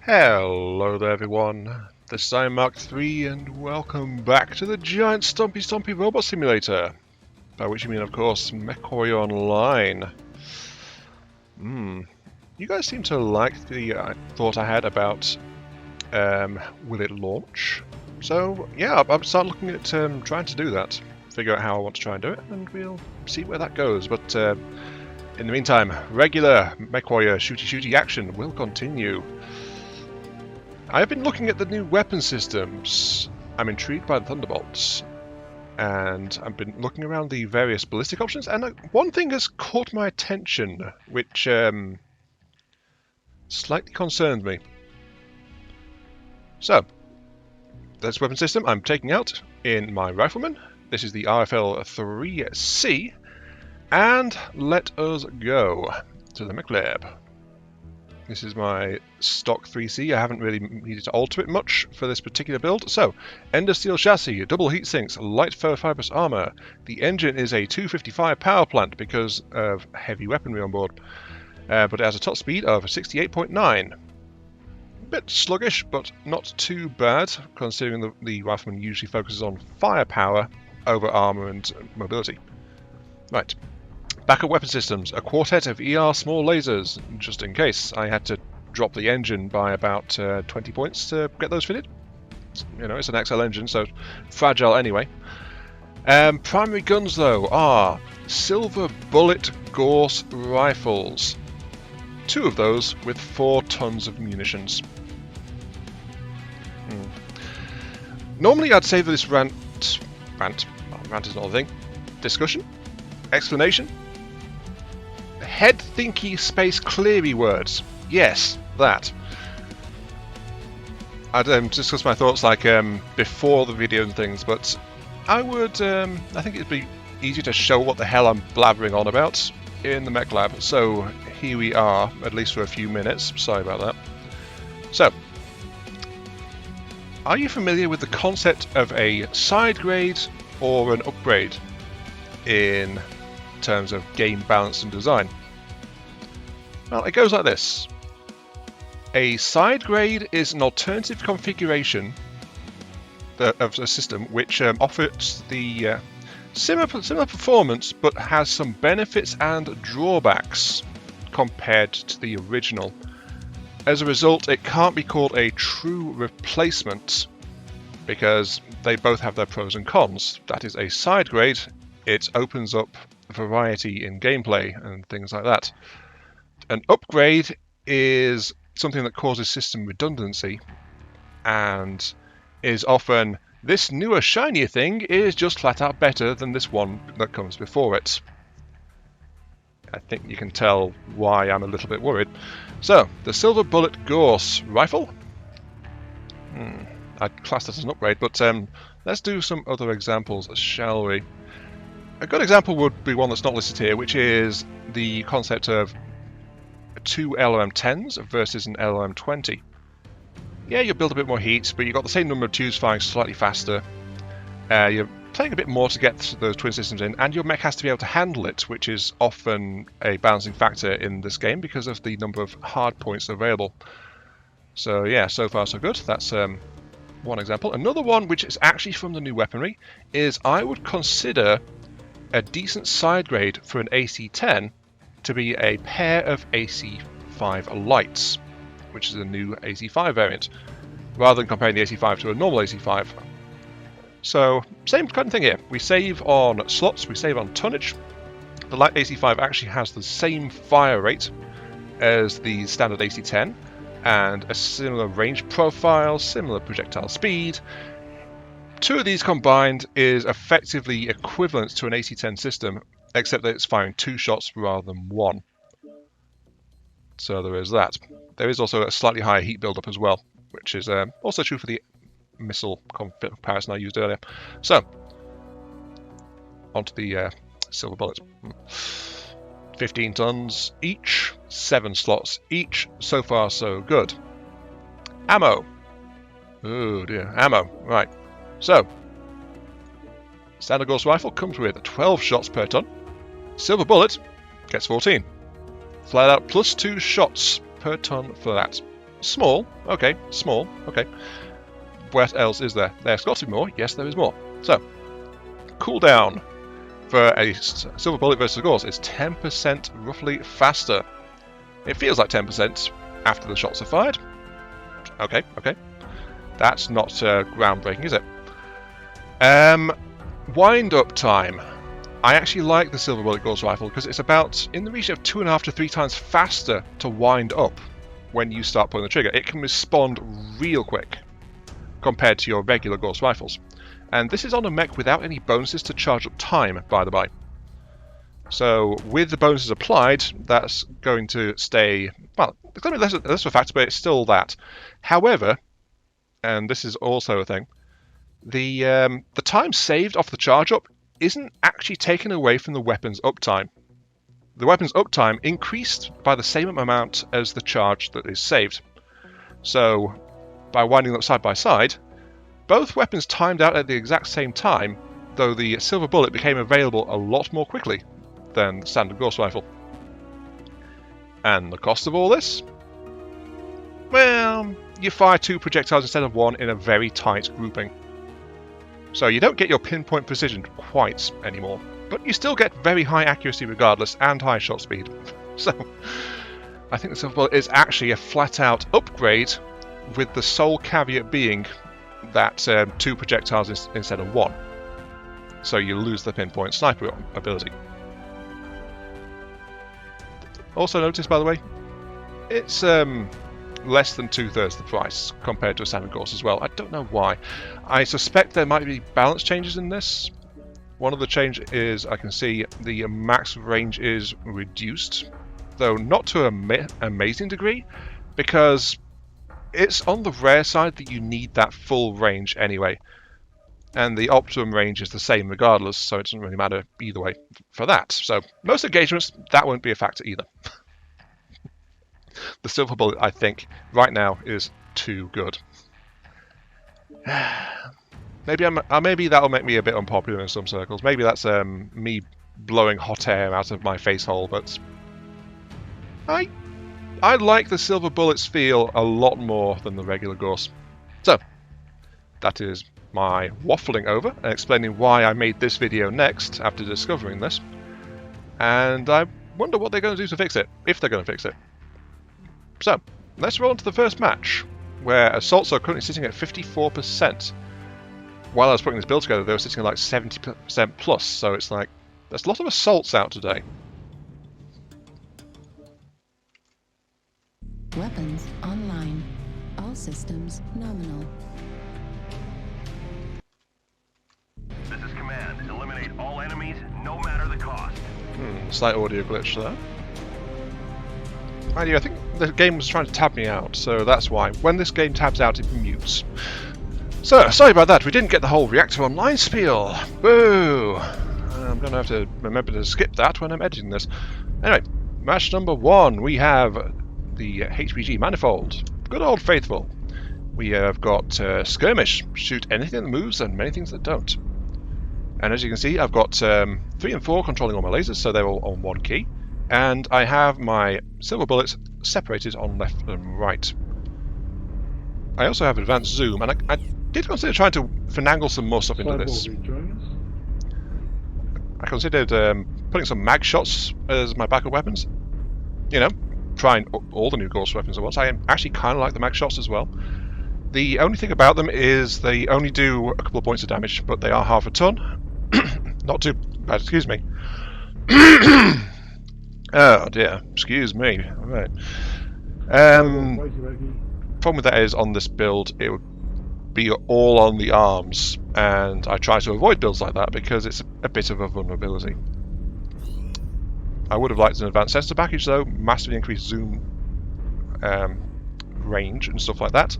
Hello there everyone, this is Mark3 and welcome back to the giant Stompy Robot Simulator. By which you mean, of course, MWO Online. You guys seem to like the thought I had about will it launch? So yeah, I'll start looking at trying to do that. Figure out how I want to try and do it, and we'll see where that goes. But in the meantime, regular MechWarrior shooty action will continue. I've been looking at the new weapon systems. I'm intrigued by the Thunderbolts, and I've been looking around the various ballistic options, and one thing has caught my attention, which slightly concerns me. So, this weapon system I'm taking out in my Rifleman. This is the RFL-3C, and let us go to the mech lab. This is my stock 3C. I haven't really needed to alter it much for this particular build. So, Ender Steel chassis, double heat sinks, light fibrous armor. The engine is a 255 power plant because of heavy weaponry on board. But it has a top speed of 68.9. A bit sluggish, but not too bad, considering the Rifleman usually focuses on firepower over armor and mobility. Right. Backup weapon systems, a quartet of ER small lasers, just in case I had to drop the engine by about 20 points to get those fitted. You know, it's an XL engine, so fragile anyway. Primary guns, though, are silver bullet gauss rifles. 2 of those with 4 tons of munitions. Normally I'd say this rant is not a thing. Discussion? Explanation? Head thinky space cleary words. Yes, that. I'd discuss my thoughts like before the video and things, but I would I think it'd be easier to show what the hell I'm blabbering on about in the mech lab. So here we are, at least for a few minutes. Sorry about that. So, are you familiar with the concept of a side grade or an upgrade in terms of game balance and design? Well, it goes like this. A side grade is an alternative configuration of a system which offers the similar performance but has some benefits and drawbacks compared to the original. As a result, it can't be called a true replacement because they both have their pros and cons. That is a side grade. It opens up variety in gameplay and things like that. An upgrade is something that causes system redundancy and is often, this newer shinier thing is just flat out better than this one that comes before it. I think you can tell why I'm a little bit worried. So, the silver bullet gauss rifle. I'd class this as an upgrade, but let's do some other examples, shall we? A good example would be one that's not listed here, which is the concept of 2 LOM-10s versus an LOM-20. Yeah, you build a bit more heat, but you've got the same number of tubes firing slightly faster. You're playing a bit more to get those twin systems in, and your mech has to be able to handle it, which is often a balancing factor in this game because of the number of hard points available. So yeah, so far so good. That's one example. Another one, which is actually from the new weaponry, is I would consider a decent side grade for an AC-10 to be a pair of AC-5 lights, which is a new AC-5 variant, rather than comparing the AC-5 to a normal AC-5. So, same kind of thing here. We save on slots, we save on tonnage. The light AC-5 actually has the same fire rate as the standard AC-10, and a similar range profile, similar projectile speed. 2 of these combined is effectively equivalent to an AC-10 system, except that it's firing 2 shots rather than 1. So there is that. There is also a slightly higher heat buildup as well, which is also true for the missile comparison I used earlier. So, onto the silver bullets. 15 tons each, 7 slots each. So far, so good. Ammo. Oh dear, ammo. Right. So, standard gauss rifle comes with 12 shots per ton. Silver bullet gets 14. Flat out plus 2 shots per ton for that. Small. Okay, small. Okay. What else is there? There's got to be more. Yes, there is more. So, cooldown for a silver bullet versus gauss is 10% roughly faster. It feels like 10% after the shots are fired. Okay, okay. That's not groundbreaking, is it? Wind up time. I actually like the silver bullet gauss rifle because it's about in the region of 2.5 to 3 times faster to wind up when you start pulling the trigger. It can respond real quick compared to your regular gauss rifles. And this is on a mech without any bonuses to charge up time, by the by. So with the bonuses applied, that's going to stay, well, it's going to be less of a factor, but it's still that. However, and this is also a thing, the time saved off the charge up isn't actually taken away from the weapon's uptime. The weapon's uptime increased by the same amount as the charge that is saved. So by winding them up side by side, both weapons timed out at the exact same time, though the silver bullet became available a lot more quickly than the standard gauss rifle. And the cost of all this? Well, you fire 2 projectiles instead of 1 in a very tight grouping. So you don't get your pinpoint precision quite anymore, but you still get very high accuracy regardless and high shot speed. So I think the silver bullet is actually a flat-out upgrade, with the sole caveat being that 2 projectiles instead of 1. So you lose the pinpoint sniper ability. Also notice, by the way, it's less than 2/3 the price compared to a standard gauss as well. I don't know why. I suspect there might be balance changes in this. One of the changes is I can see the max range is reduced, though not to an amazing degree, because it's on the rare side that you need that full range anyway. And the optimum range is the same regardless, so it doesn't really matter either way for that. So most engagements, that won't be a factor either. The silver bullet, I think, right now is too good. Maybe that'll make me a bit unpopular in some circles. Maybe that's me blowing hot air out of my face hole, but I like the silver bullet's feel a lot more than the regular gauss. So that is my waffling over and explaining why I made this video next after discovering this. And I wonder what they're going to do to fix it, if they're going to fix it. So, let's roll into the first match, where assaults are currently sitting at 54%. While I was putting this build together, they were sitting at like 70% plus, so it's like, there's a lot of assaults out today. Weapons online. All systems nominal. This is command. Eliminate all enemies, no matter the cost. Slight audio glitch there. Mind you, I think the game was trying to tab me out, so that's why. When this game tabs out, it mutes. So, sorry about that, we didn't get the whole Reactor Online spiel. Boo! I'm going to have to remember to skip that when I'm editing this. Anyway, match number 1, we have the HPG Manifold. Good old faithful. We have got Skirmish, shoot anything that moves and many things that don't. And as you can see, I've got 3 and 4 controlling all my lasers, so they're all on 1 key. And I have my silver bullets separated on left and right. I also have advanced zoom, and I did consider trying to finagle some more stuff into this. I considered putting some mag shots as my backup weapons. You know, trying all the new gauss weapons at once. I actually kind of like the mag shots as well. The only thing about them is they only do a couple of points of damage, but they are half a ton. Not too bad, excuse me. Oh dear, excuse me. All right. Problem with that is on this build it would be all on the arms, and I try to avoid builds like that because it's a bit of a vulnerability. I would have liked an advanced sensor package though, massively increased zoom range and stuff like that,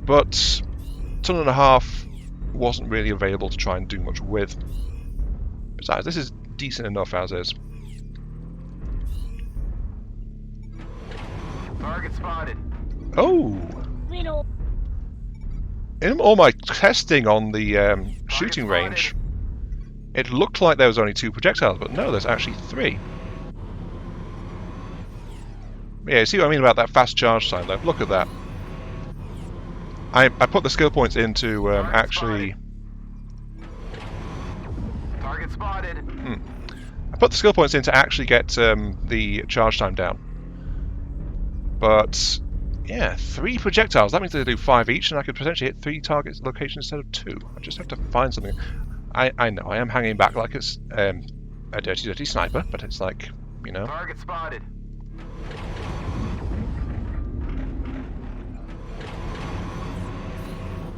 but 1.5 wasn't really available to try and do much with. Besides, this is decent enough as is. Target spotted. Oh! In all my testing on the shooting range, it looked like there was only 2 projectiles, but no, there's actually 3. Yeah, you see what I mean about that fast charge time though? Look at that. I put the skill points in to actually... Target spotted. I put the skill points in to actually get the charge time down. But, yeah, 3 projectiles. That means they do 5 each, and I could potentially hit 3 target locations instead of 2. I just have to find something. I know, I am hanging back like it's a dirty sniper, but it's like, you know... Target spotted.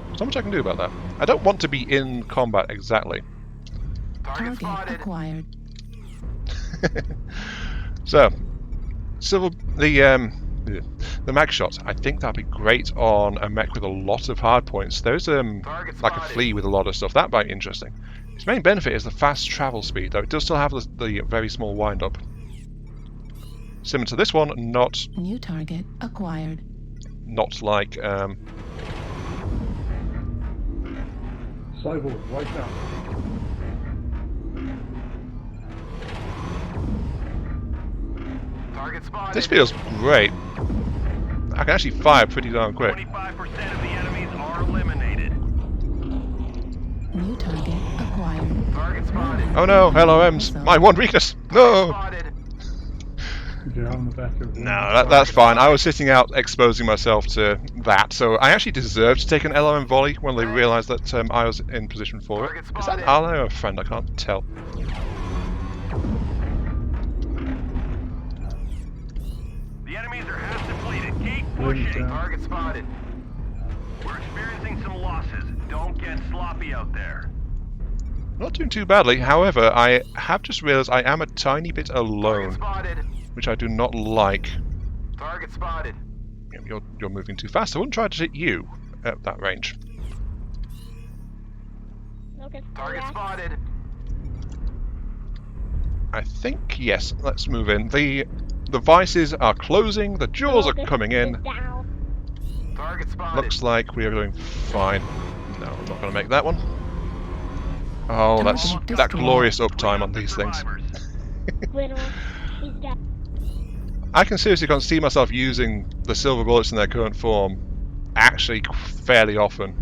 There's not much I can do about that. I don't want to be in combat exactly. Target Target spotted. acquired. So, the mag shot. I think that'd be great on a mech with a lot of hard points. There's Target like a spotted. flea with a lot of stuff. That might be interesting. Its main benefit is the fast travel speed, though it does still have the very small wind up. Similar to this one, not New target acquired. like Cyborg, right now. Target spotted. this feels great. I can actually fire pretty darn quick. 25% of the enemies are eliminated. New target acquired. Target spotted. Oh no, LRMs! My one weakness! No! Spotted. Yeah, on the back of No, that's fine. I was sitting out exposing myself to that, so I actually deserved to take an LRM volley when they realised that I was in position for it. Is that an ally or a friend? I can't tell. The enemies are half depleted. Keep pushing. Target spotted. We're experiencing some losses. Don't get sloppy out there. Not doing too badly. However, I have just realised I am a tiny bit Target alone, spotted. which I do not like. Target spotted. You're moving too fast. I wouldn't try to hit you at that range. Target spotted. I think yes. Let's move in. The vices are closing. The jaws are coming in. Target spotted. Looks like we are doing fine. No, I'm not going to make that one. Oh, that's that glorious uptime on these things. I can seriously can't see myself using the silver bullets in their current form actually fairly often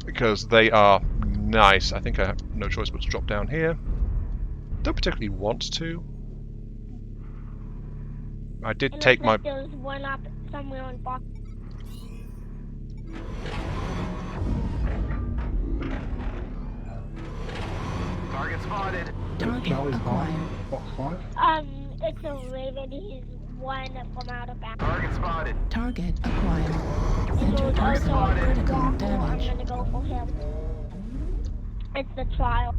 because they are nice. I think I have no choice but to drop down here. Don't particularly want to. I did take my... There was one up somewhere on box. Target spotted. Target Charlie's acquired. behind. Box 5. It's a Raven. He's one from out of bounds. Target spotted. Target acquired. So Enter it's person also critical I'm damage. gonna go for him. It's the trial.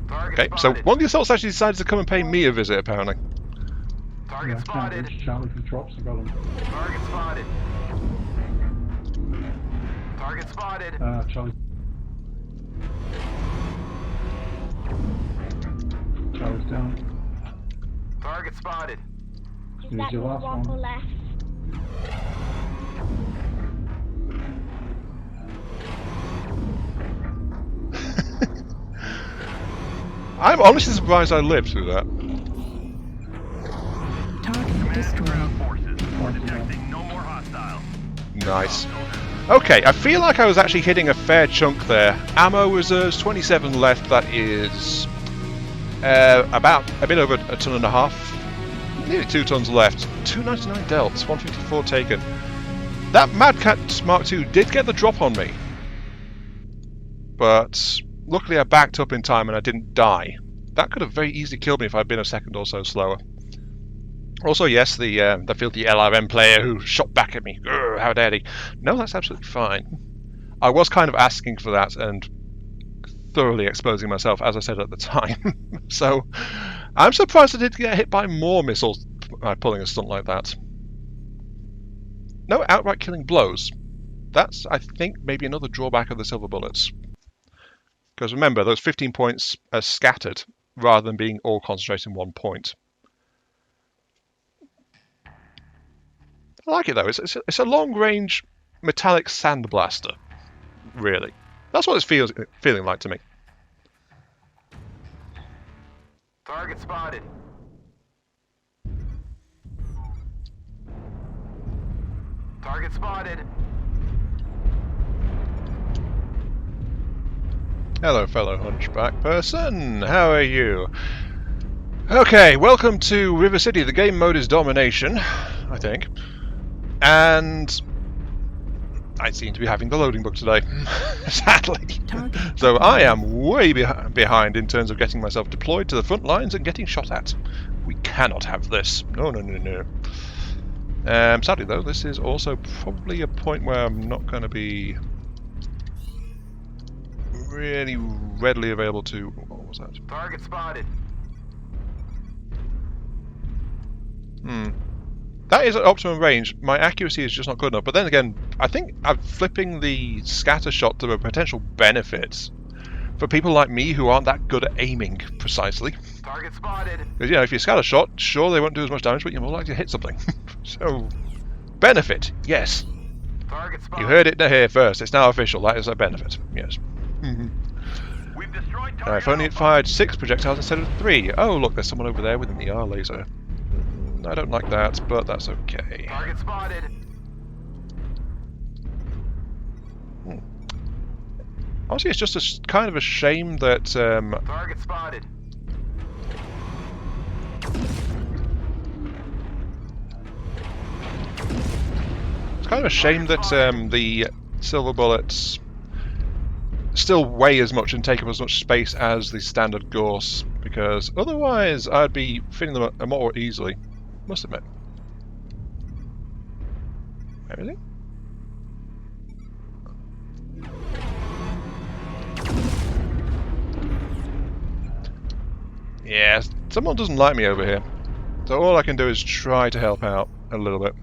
Target Okay, so spotted. one of the assaults actually decided to come and pay me a visit, apparently. Target Yeah, spotted. can't reach Charlie for drops. I got him. Target spotted. Target spotted. Charlie. Charlie's down. Target spotted. He's Here's got your last one one. left. I'm honestly surprised I lived through that. Target destroyed. Forces. We're detecting no more hostiles. Nice. Okay, I feel like I was actually hitting a fair chunk there. Ammo reserves, 27 left. That is about a bit over a ton and a half. Nearly 2 tons left. 299 delts, 154 taken. That Mad Cat Mark II did get the drop on me. But luckily I backed up in time and I didn't die. That could have very easily killed me if I'd been a second or so slower. Also, yes, the filthy LRM player who shot back at me. Grr, how dare he? No, that's absolutely fine. I was kind of asking for that and thoroughly exposing myself, as I said at the time. So, I'm surprised I didn't get hit by more missiles by pulling a stunt like that. No outright killing blows. That's, I think, maybe another drawback of the silver bullets. Because remember, those 15 points are scattered rather than being all concentrated in one point. I like it though. It's a long-range metallic sandblaster. Really, that's what it's feeling like to me. Target spotted. Target spotted. Hello, fellow hunchback person. How are you? Okay, welcome to River City. The game mode is Domination, I think. And I seem to be having the loading bug today, sadly. Target So I acquired. am way behind in terms of getting myself deployed to the front lines and getting shot at. We cannot have this. No, no, no, no. Sadly, though, this is also probably a point where I'm not going to be really readily available to... What was that? Target spotted. That is at optimum range. My accuracy is just not good enough. But then again, I think I'm flipping the scatter shot to a potential benefit for people like me who aren't that good at aiming precisely. Target spotted. Because, you know, if you scatter shot, sure, they won't do as much damage, but you're more likely to hit something. So, benefit, yes. Target spotted. You heard it here first. It's now official. That is a benefit, yes. We've destroyed target. I've only Alpha. fired 6 projectiles instead of 3. Oh, look, there's someone over there with an ER laser. I don't like that, but that's okay. Target spotted. Honestly, it's just kind of a shame that Target spotted. it's kind of a shame that the silver bullets still weigh as much and take up as much space as the standard gauss, because otherwise I'd be fitting them more easily. Must admit. Where is he? Yeah, someone doesn't like me over here. So all I can do is try to help out a little bit.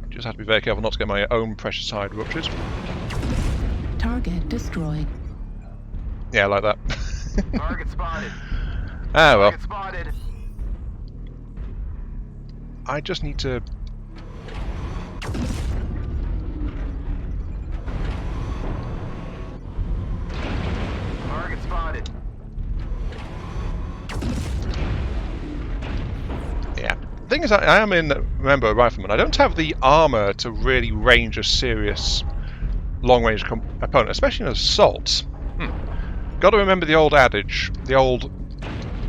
Just have to be very careful not to get my own precious hide ruptured. Target destroyed. Yeah, like that. Target spotted. Ah well. Target spotted. I just need to... Target spotted. Yeah. The thing is, I am remember, a rifleman. I don't have the armor to really range a serious long-range opponent, especially in assault. Got to remember the old adage, the old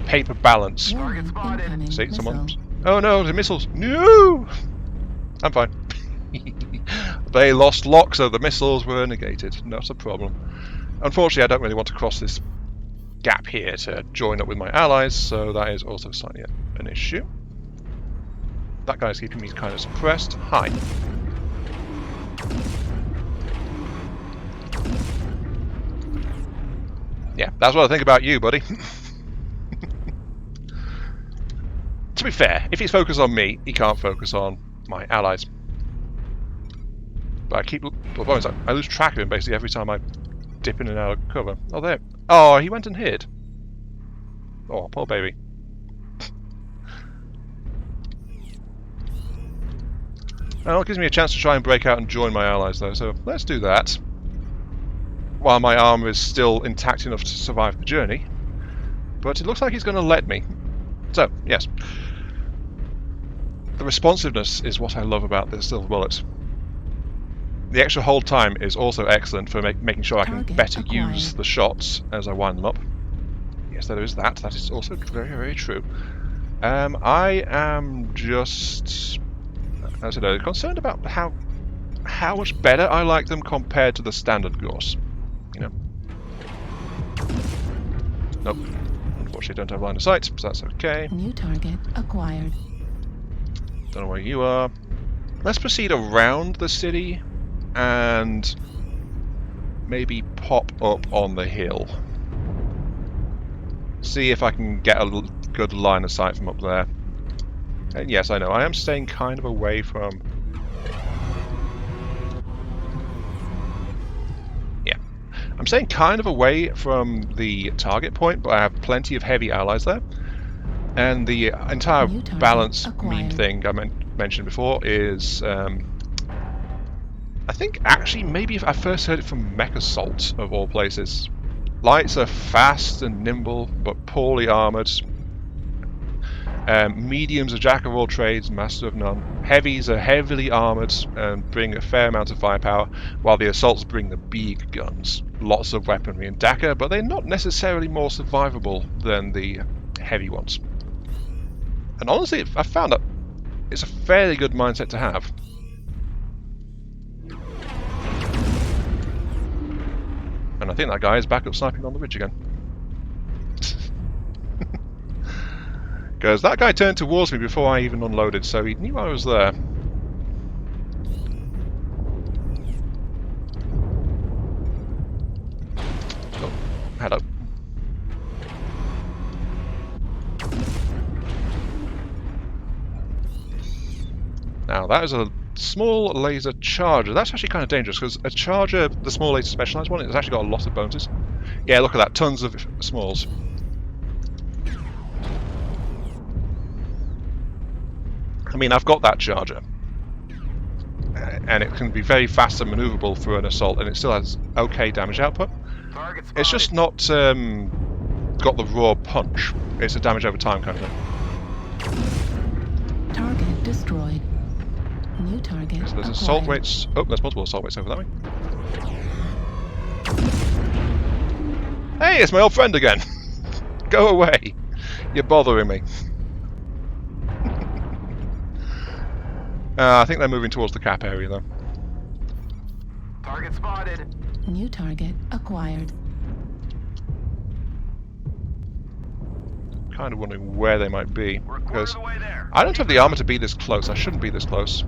paper balance. Warning, incoming See, missile. someone... Oh no, the missiles! No! I'm fine. They lost lock, so the missiles were negated. Not a problem. Unfortunately, I don't really want to cross this gap here to join up with my allies, so that is also slightly an issue. That guy's keeping me kind of suppressed. Hi. Yeah, that's what I think about you, buddy. To be fair, if he's focused on me, he can't focus on my allies. But I lose track of him basically every time I dip in and out of cover. Oh, there. Oh, he went and hid. Oh, poor baby. Well, it gives me a chance to try and break out and join my allies, though, so let's do that. While my armor is still intact enough to survive the journey. But it looks like he's going to let me. So, yes. The responsiveness is what I love about this silver bullet. The extra hold time is also excellent for making sure I can Target better acquired. use the shots as I wind them up. Yes, there is that. That is also very, very true. I am just, as I said, concerned about how much better I like them compared to the standard gauss. You know. Nope. Unfortunately, I don't have line of sight, so that's okay. New target acquired. Don't know where you are. Let's proceed around the city and maybe pop up on the hill. See if I can get a good line of sight from up there. And yes, I know, I am staying kind of away from... Yeah. I'm staying kind of away from the target point, but I have plenty of heavy allies there. And the entire New target balance acquired. mean thing I mentioned before is... I think actually maybe if I first heard it from Mech Assault, of all places. Lights are fast and nimble, but poorly armoured. Mediums are jack of all trades, master of none. Heavies are heavily armoured and bring a fair amount of firepower, while the assaults bring the big guns. Lots of weaponry and dakka, but they're not necessarily more survivable than the heavy ones. And honestly, I found that it's a fairly good mindset to have. And I think that guy is back up sniping on the ridge again. Because that guy turned towards me before I even unloaded, so he knew I was there. Oh, hello. Now that is a small laser charger. That's actually kind of dangerous because a charger, the small laser specialized one, it's actually got a lot of bonuses. Yeah, look at that, tons of smalls. I mean, I've got that charger, and it can be very fast and maneuverable through an assault, and it still has okay damage output. It's just not got the raw punch. It's a damage over time kind of thing. Target destroyed. New target. So there's assault weights. Oh, there's multiple assault weights over that way. Hey, it's my old friend again. Go away. You're bothering me. I think they're moving towards the cap area, though. Target spotted. New target acquired. Kind of wondering where they might be, We're a quarter because of the way there. I don't have the armor to be this close. I shouldn't be this close.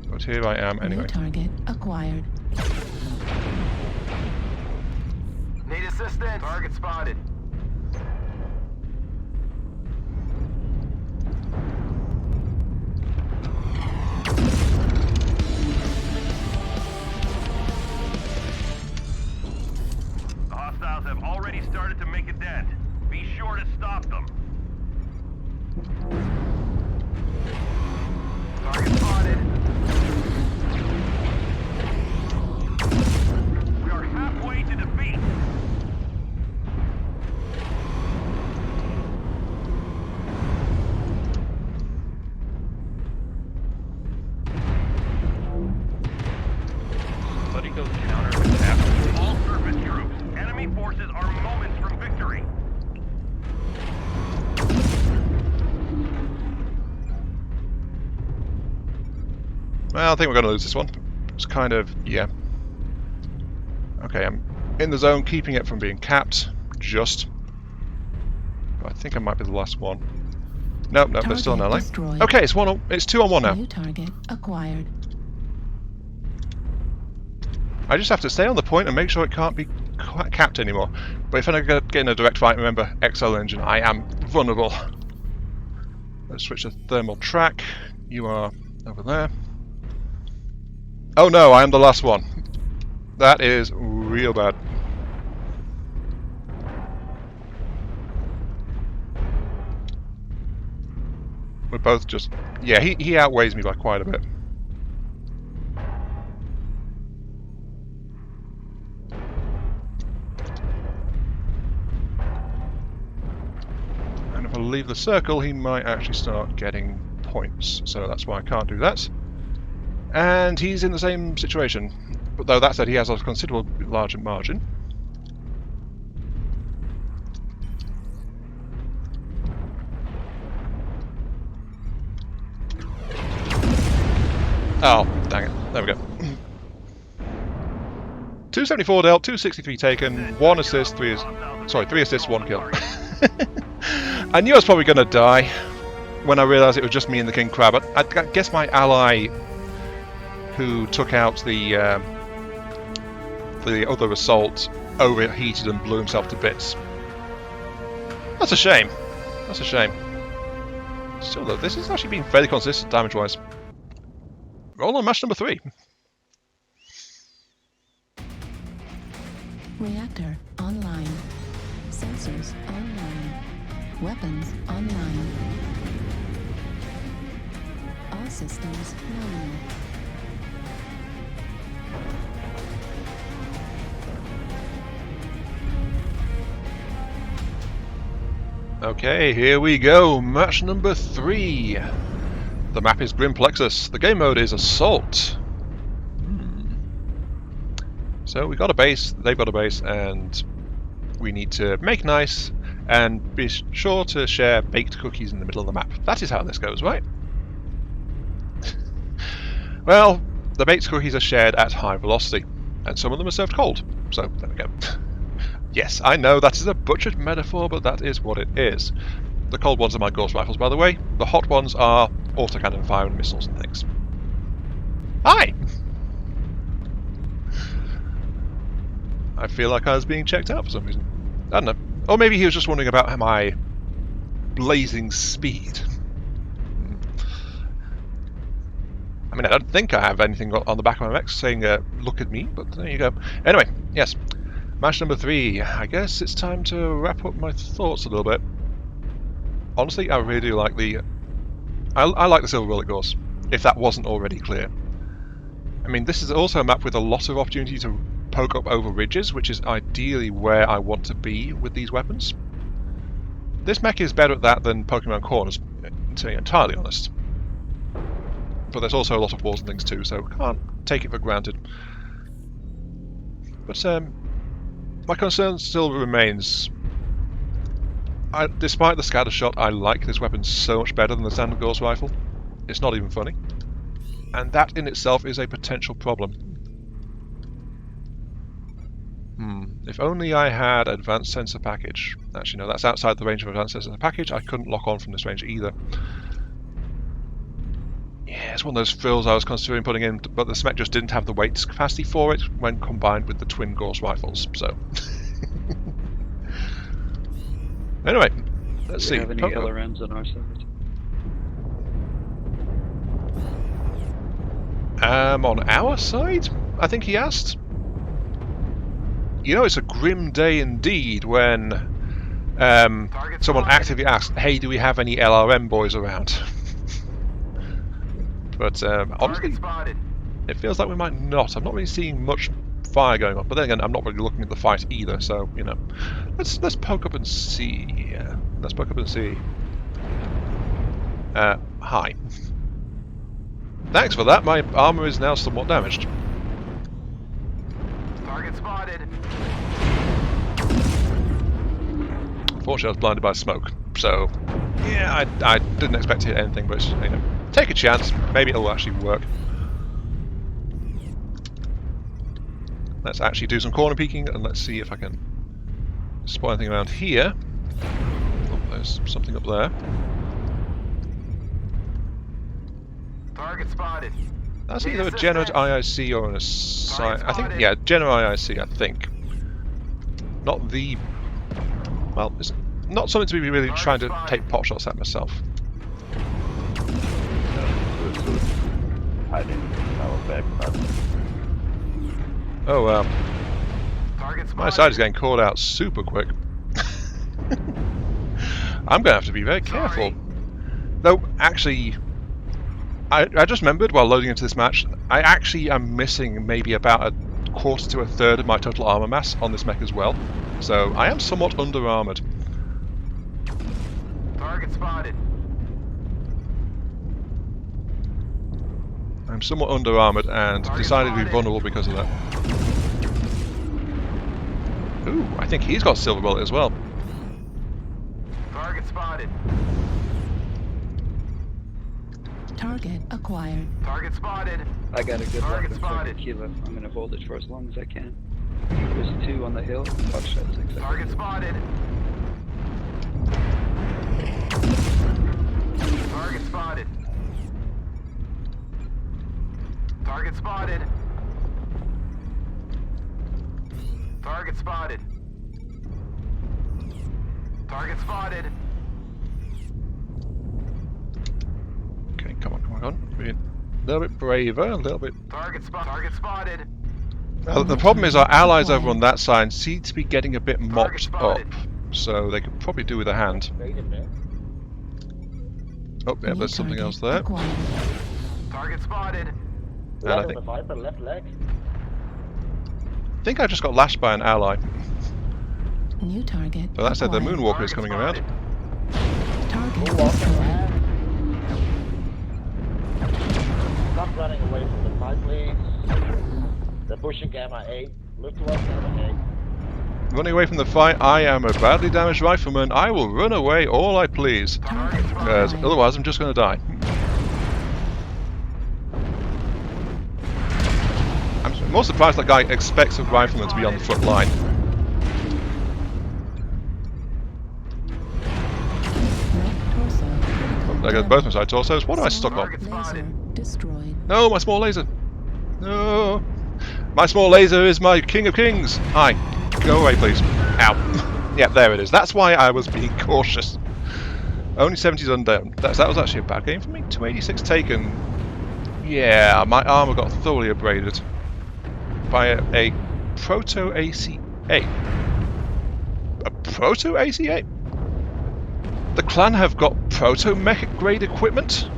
But here I am anyway. New target acquired. Need assistance. Target spotted. The hostiles have already started to make a dent. Be sure to stop them. Target spotted. We are halfway to defeat. Buddy goes counter-attack. All surface troops. Enemy forces are moments from victory. Well, I think we're going to lose this one. It's kind of, yeah. Okay, I'm in the zone, keeping it from being capped, just. But I think I might be the last one. Nope, there's still an LA. Destroyed. Okay, it's 2-on-1 now. New target acquired. I just have to stay on the point and make sure it can't be capped anymore. But if I get in a direct fight, remember, XL engine, I am vulnerable. Let's switch to thermal track. You are over there. Oh no, I am the last one. That is real bad. We're both just... Yeah, he outweighs me by quite a bit. And if I leave the circle, he might actually start getting points. So that's why I can't do that. And he's in the same situation. But though that said, he has a considerable larger margin. Oh, dang it. There we go. 274 dealt, 263 taken, 1 assist, 3 assists, 1 kill. I knew I was probably going to die when I realised it was just me and the King Crab. I guess my ally who took out the other assault overheated and blew himself to bits. That's a shame. That's a shame. Still though, this has actually been fairly consistent damage-wise. Roll on match number 3. Reactor online. Sensors online. Weapons online. All systems nominal. Okay, here we go. Match number 3. The map is Grim Plexus. The game mode is Assault. So we got a base, they've got a base, and we need to make nice and be sure to share baked cookies in the middle of the map. That is how this goes, right? Well, the baked cookies are shared at high velocity, and some of them are served cold. So, there we go. Yes, I know that is a butchered metaphor, but that is what it is. The cold ones are my gauss rifles, by the way. The hot ones are autocannon fire and missiles and things. Hi! I feel like I was being checked out for some reason. I don't know. Or maybe he was just wondering about my blazing speed. I mean, I don't think I have anything on the back of my mech saying, look at me, but there you go. Anyway, yes. Match number 3. I guess it's time to wrap up my thoughts a little bit. Honestly, I really do like the... I like the silver bullet gauss, if that wasn't already clear. I mean, this is also a map with a lot of opportunity to poke up over ridges, which is ideally where I want to be with these weapons. This mech is better at that than poking around corners, to be entirely honest. But there's also a lot of walls and things too, so can't take it for granted. But my concern still remains. Despite the scatter shot, I like this weapon so much better than the standard gauss rifle. It's not even funny. And that in itself is a potential problem. If only I had advanced sensor package. Actually, no, that's outside the range of advanced sensor package. I couldn't lock on from this range either. Yeah, it's one of those frills I was considering putting in, but the spec just didn't have the weight capacity for it when combined with the twin gauss rifles, so... Anyway, let's see. Do we have any LRMs on our side? On our side? I think he asked. You know, it's a grim day indeed when someone actively asks, hey, do we have any LRM boys around? But honestly, it feels like we might not. I'm not really seeing much fire going on, but then again, I'm not really looking at the fight either, so, you know. Let's poke up and see. Let's poke up and see. Hi. Thanks for that, my armor is now somewhat damaged. Target spotted. Unfortunately, I was blinded by smoke, so yeah, I didn't expect to hit anything, but you know, take a chance. Maybe it'll actually work. Let's actually do some corner peeking, and let's see if I can spot anything around here. Oh, there's something up there. Target spotted. That's either a General IIC or an assign. I think, yeah, General IIC. I think. Not the. Well, it's not something to be really trying to take pot shots at myself. Oh wow. My side is getting called out super quick. I'm going to have to be very careful. Though, actually, I just remembered while loading into this match, I actually am missing maybe about a quarter to a third of my total armor mass on this mech as well. So I am somewhat under-armored. Target spotted. I'm somewhat under-armored and decided to be vulnerable because of that. Ooh, I think he's got silver bullet as well. Target spotted. Target acquired. Target spotted. I got a good Target weapon, so I spotted. can kill it. I'm gonna hold it for as long as I can. There's 2 on the hill. Buckshot 6 seconds. Target spotted. Target spotted. Target spotted. Target spotted. Target spotted. Okay, come on. Be a little bit braver, a little bit... Target spotted. The problem is our allies over on that side seem to be getting a bit mopped up, so they could probably do with a hand. Oh, yeah, there's something else there. Acquired. Target spotted. And I think I just got lashed by an ally. New target. So that said, the acquired. Moonwalker is coming around. Target destroyed. Stop running away from the fight, please. They're pushing Gamma 8. Look towards Gamma 8. Running away from the fight, I am a badly damaged rifleman. I will run away all I please. Target Because acquired. otherwise I'm just going to die. I'm more surprised that guy expects a rifleman to be on the front line. Left torso. Critical There goes both my side torsos. What am I stuck on? Laser destroyed. No, my small laser. No. My small laser is my king of kings. Hi. Go away, please. Ow. Yeah, there it is. That's why I was being cautious. Only 70s undone. That was actually a bad game for me. 286 taken. Yeah, my armor got thoroughly abraded by a proto-ACA. A proto-ACA? The clan have got proto-mech grade equipment?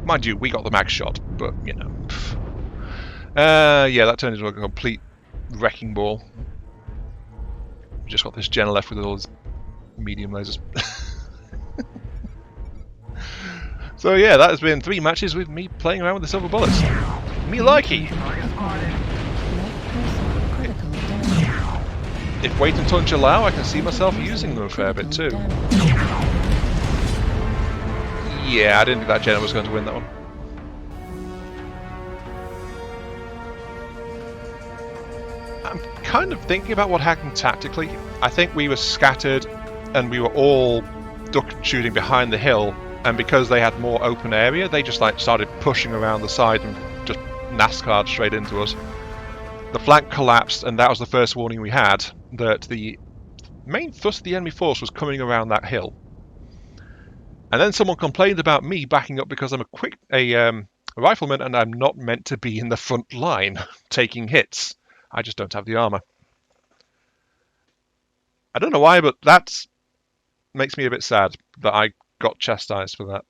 Mind you, we got the mag shot, but, you know. Yeah, that turned into a complete wrecking ball. We just got this gen left with all his medium lasers. So yeah, that has been 3 matches with me playing around with the silver bullets. Me likey! Left torso. Critical damage. If weight and touch allow, I can see myself using them a fair bit too. Critical damage. Yeah, I didn't think that gen was going to win that one. I'm kind of thinking about what happened tactically. I think we were scattered and we were all duck shooting behind the hill, and because they had more open area, they just like started pushing around the side and just NASCAR'd straight into us. The flank collapsed, and that was the first warning we had that the main thrust of the enemy force was coming around that hill. And then someone complained about me backing up because I'm a rifleman and I'm not meant to be in the front line taking hits. I just don't have the armor. I don't know why, but that makes me a bit sad that I got chastised for that.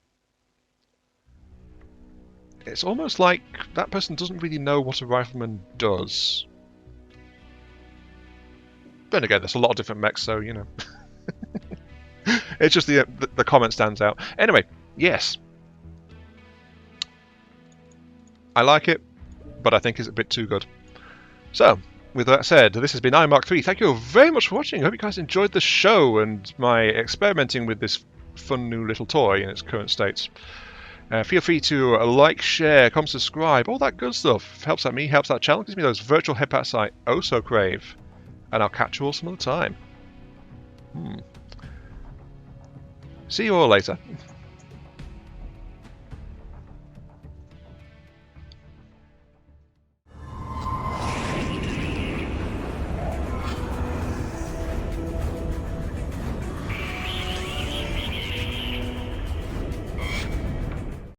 It's almost like that person doesn't really know what a rifleman does. Then again, there's a lot of different mechs, so, you know. It's just the comment stands out. Anyway, yes. I like it, but I think it's a bit too good. So, with that said, this has been iMark3. Thank you very much for watching. I hope you guys enjoyed the show and my experimenting with this fun new little toy in its current states. Feel free to like, share, comment, subscribe, all that good stuff. Helps out me, helps out channel, gives me those virtual headpats I oh so crave. And I'll catch you all some other time. See you all later.